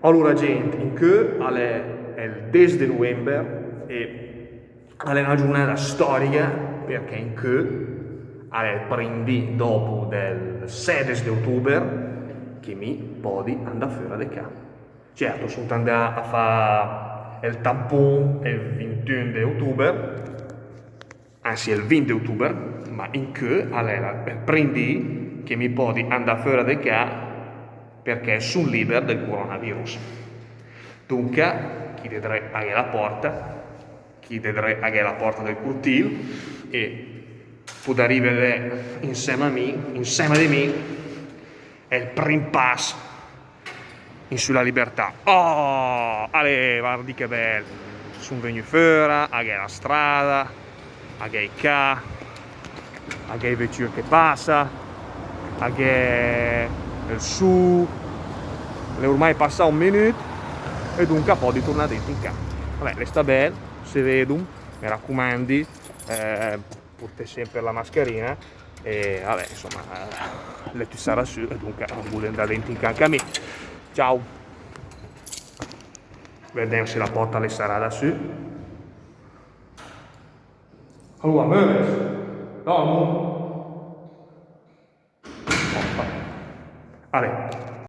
Allora gente, in che è il 10 di novembre e è una giornata storica perché in che è il primo dopo del 16 di ottobre che mi podi andare fuori di casa. Certo, sono andato a fare il tampon il 21 di ottobre, anzi il 20 di ottobre, ma in che è il primo che mi podi andare fuori di casa perché sono libero del coronavirus. Dunque, chi vedrà la porta, del cortile e può arrivare insieme di me, è il primo passo in sulla libertà. Oh, ale, guardi che bello, sono venuto fuori, a la strada, a i ca, a i vetture che passa, a il su, è ormai passato un minuto e dunque poi di tornare dentro in casa. Vabbè, le sta bene, se vedo, mi raccomandi, porti sempre la mascherina e vabbè, insomma, le ti sarà su e dunque non vuole andare dentro in casa anche a me. Ciao! Vediamo se la porta le sarà da su. Allora, muoversi. No,